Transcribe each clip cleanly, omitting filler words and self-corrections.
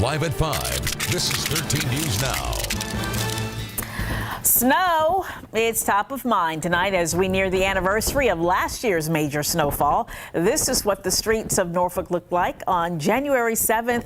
Live at 5, this is 13 News Now. Snow, it's top of mind tonight as we near the anniversary of last year's major snowfall. This is what the streets of Norfolk looked like on January 7th,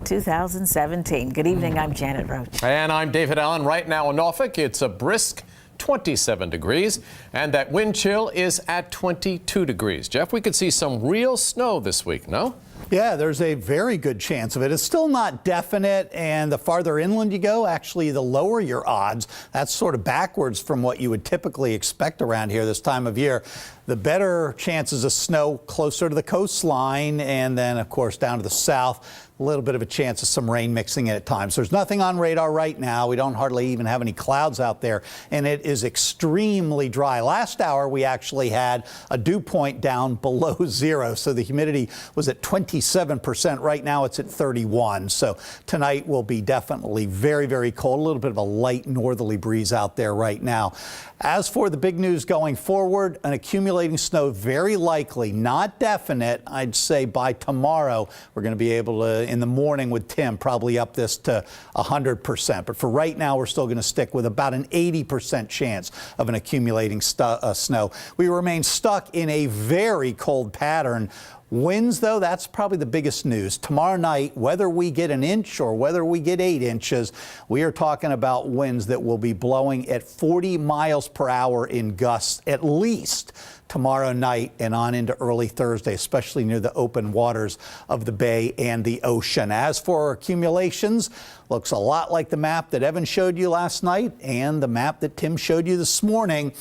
2017. Good evening, I'm Janet Roach. And I'm David Allen. Right now in Norfolk, it's a brisk 27 degrees, and that wind chill is at 22 degrees. Jeff, we could see some real snow this week, no? Yeah, there's a very good chance of it. It's still not definite, and the farther inland you go, actually, the lower your odds. That's sort of backwards from what you would typically expect around here this time of year. The better chances of snow closer to the coastline, and then, of course, down to the south. A little bit of a chance of some rain mixing in at times. There's nothing on radar right now. We don't hardly even have any clouds out there, and it is extremely dry. Last hour, we actually had a dew point down below zero, so the humidity was at 27%. Right now, it's at 31. So tonight will be definitely very, very cold. A little bit of a light northerly breeze out there right now. As for the big news going forward, an accumulating snow very likely, not definite. I'd say by tomorrow, we're going to be able to, in the morning with Tim, probably up this to 100%. But for right now, we're still going to stick with about an 80% chance of an accumulating snow. We remain stuck in a very cold pattern. Winds, though, that's probably the biggest news. Tomorrow night, whether we get an inch or whether we get 8 inches, we are talking about winds that will be blowing at 40 miles per hour in gusts at least tomorrow night and on into early Thursday, especially near the open waters of the bay and the ocean. As for accumulations, looks a lot like the map that Evan showed you last night and the map that Tim showed you this morning.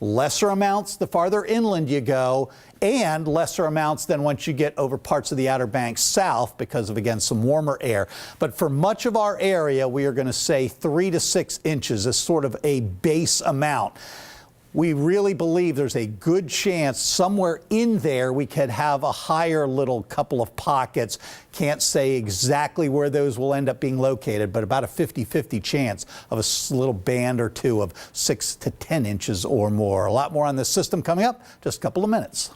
Lesser amounts the farther inland you go, and lesser amounts than once you get over parts of the Outer Banks south because of, again, some warmer air. But for much of our area, we are going to say 3 to 6 inches as sort of a base amount. We really believe there's a good chance somewhere in there we could have a higher little couple of pockets. Can't say exactly where those will end up being located, but about a 50-50 chance of a little band or two of 6 to 10 inches or more. A lot more on this system coming up, just a couple of minutes.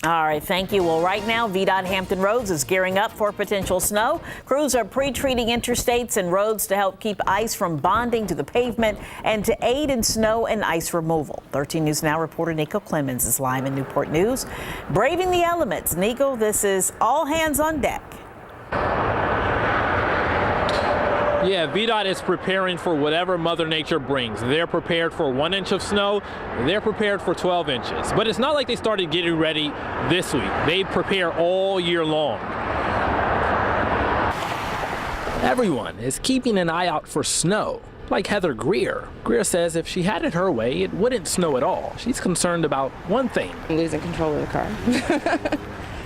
All right, thank you. Well, right now, VDOT Hampton Roads is gearing up for potential snow. Crews are pre-treating interstates and roads to help keep ice from bonding to the pavement and to aid in snow and ice removal. 13 News Now reporter Nico Clemens is live in Newport News. Braving the elements. Nico, this is all hands on deck. Yeah, VDOT is preparing for whatever Mother Nature brings. They're prepared for 1 inch of snow. They're prepared for 12 inches. But it's not like they started getting ready this week. They prepare all year long. Everyone is keeping an eye out for snow, like Heather Greer. Greer says if she had it her way, it wouldn't snow at all. She's concerned about one thing. Losing control of the car.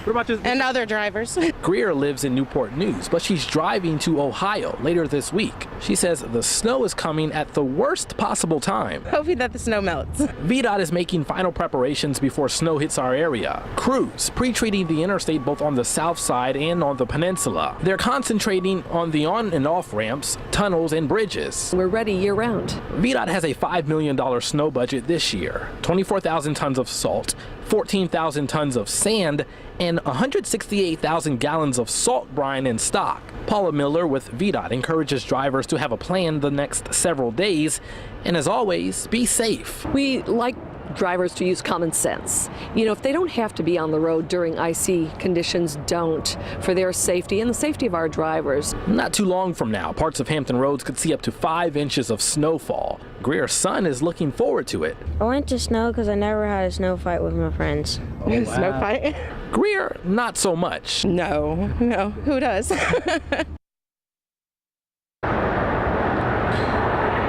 What about this? And other drivers. Greer lives in Newport News, but she's driving to Ohio later this week. She says the snow is coming at the worst possible time. Hoping that the snow melts. VDOT is making final preparations before snow hits our area. Crews pre-treating the interstate both on the south side and on the peninsula. They're concentrating on the on and off ramps, tunnels, and bridges. We're ready year-round. VDOT has a $5 million snow budget this year. 24,000 tons of salt, 14,000 tons of sand, and 168,000 gallons of salt brine in stock. Paula Miller with VDOT encourages drivers to have a plan the next several days, and as always, be safe. We like drivers to use common sense. You know, if they don't have to be on the road during icy conditions, don't, for their safety and the safety of our drivers. Not too long from now, parts of Hampton Roads could see up to 5 inches of snowfall. Greer's son is looking forward to it. I went to snow because I never had a snow fight with my friends. Oh, wow. Snow fight? Greer, not so much. No, who does?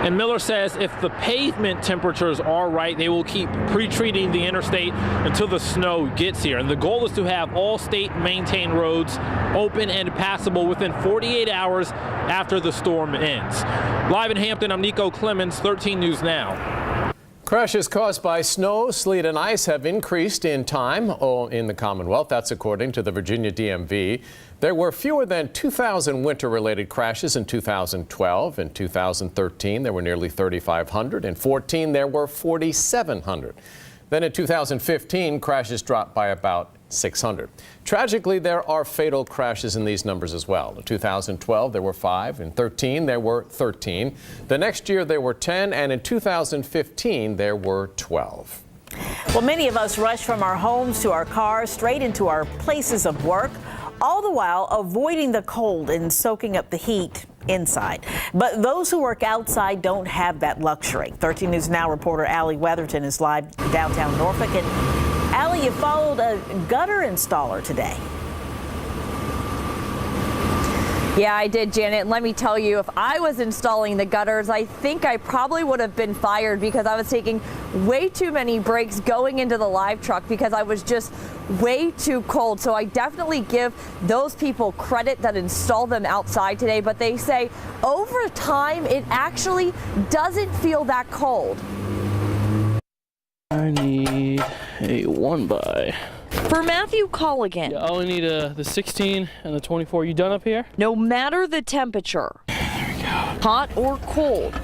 And Miller says if the pavement temperatures are right, they will keep pre-treating the interstate until the snow gets here. And the goal is to have all state-maintained roads open and passable within 48 hours after the storm ends. Live in Hampton, I'm Nico Clemens, 13 News Now. Crashes caused by snow, sleet, and ice have increased in time in the Commonwealth. That's according to the Virginia DMV. There were fewer than 2,000 winter-related crashes in 2012. In 2013, there were nearly 3,500. In 2014, there were 4,700. Then in 2015, crashes dropped by about 600. Tragically, there are fatal crashes in these numbers as well. In 2012, there were 5. In 13, there were 13. The next year, there were 10. And in 2015, there were 12. Well, many of us rush from our homes to our cars, straight into our places of work, all the while avoiding the cold and soaking up the heat inside. But those who work outside don't have that luxury. 13 News Now reporter Allie Weatherton is live downtown Norfolk. And Allie, you followed a gutter installer today. Yeah, I did, Janet. Let me tell you, if I was installing the gutters, I think I probably would have been fired because I was taking way too many breaks going into the live truck because I was just way too cold. So I definitely give those people credit that installed them outside today. But they say over time, it actually doesn't feel that cold. I need a 1x. For Matthew Colligan, Yeah, I only need the 16 and the 24. You done up here? no matter the temperature, hot or cold,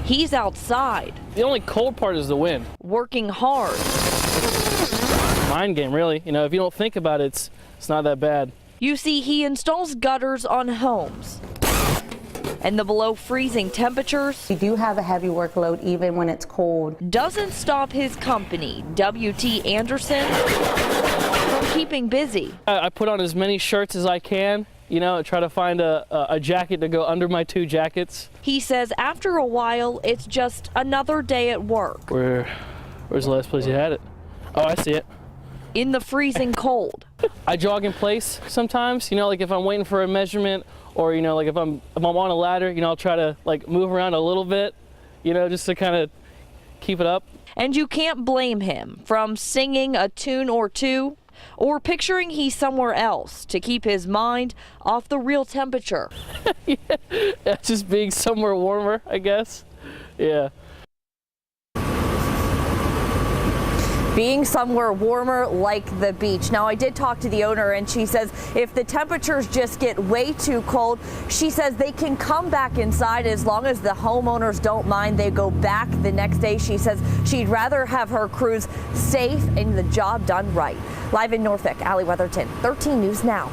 he's outside, The only cold part is the wind. working hard. Mind game, really. You know, if you don't think about it, it's not that bad. You see, he installs gutters on homes. And the below freezing temperatures We do have a heavy workload even when it's cold. doesn't stop his company, WT Anderson, from keeping busy. I put on as many shirts as I can, you know, try to find a jacket to go under my 2 jackets. He says after a while, it's just another day at work Where's the last place you had it? Oh, I see it. in the freezing cold. I jog in place sometimes, you know, like if I'm waiting for a measurement or, you know, like if I'm on a ladder, you know, I'll try to like move around a little bit, you know, just to kind of keep it up. And you can't blame him from singing a tune or two or picturing he's somewhere else to keep his mind off the real temperature. Yeah, just being somewhere warmer, I guess. Yeah. Being somewhere warmer like the beach. Now, I did talk to the owner and she says if the temperatures just get way too cold, she says they can come back inside as long as the homeowners don't mind. They go back the next day. She says she'd rather have her crews safe and the job done right. Live in Norfolk, Allie Weatherton, 13 News Now.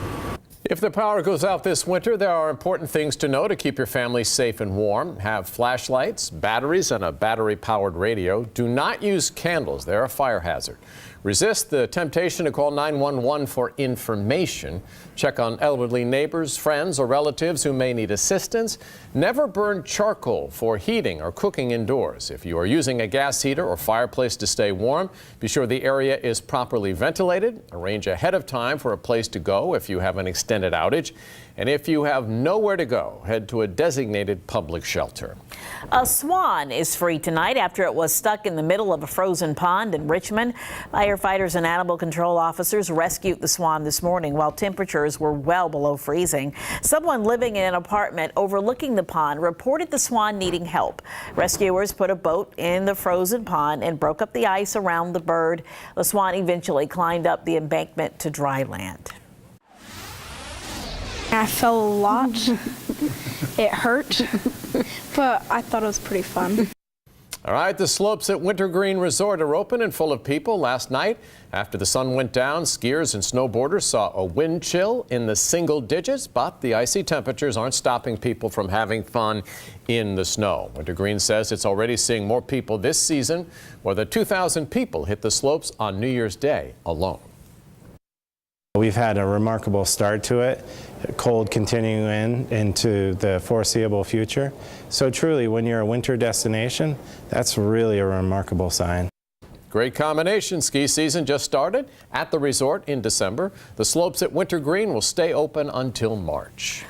If the power goes out this winter, there are important things to know to keep your family safe and warm. Have flashlights, batteries, and a battery-powered radio. Do not use candles. They're a fire hazard. Resist the temptation to call 911 for information. Check on elderly neighbors, friends, or relatives who may need assistance. Never burn charcoal for heating or cooking indoors. If you are using a gas heater or fireplace to stay warm, be sure the area is properly ventilated. Arrange ahead of time for a place to go if you have an extended outage. And if you have nowhere to go, head to a designated public shelter. A swan is free tonight after it was stuck in the middle of a frozen pond in Richmond. Firefighters and animal control officers rescued the swan this morning while temperatures were well below freezing. Someone living in an apartment overlooking the pond reported the swan needing help. Rescuers put a boat in the frozen pond and broke up the ice around the bird. The swan eventually climbed up the embankment to dry land. I fell a lot. It hurt, but I thought it was pretty fun. All right, the slopes at Wintergreen Resort are open and full of people. Last night, after the sun went down, skiers and snowboarders saw a wind chill in the single digits, but the icy temperatures aren't stopping people from having fun in the snow. Wintergreen says it's already seeing more people this season. More than 2,000 people hit the slopes on New Year's Day alone. We've had a remarkable start to it, cold continuing into the foreseeable future. So truly, when you're a winter destination, that's really a remarkable sign. Great combination. Ski season just started at the resort in December. The slopes at Wintergreen will stay open until March.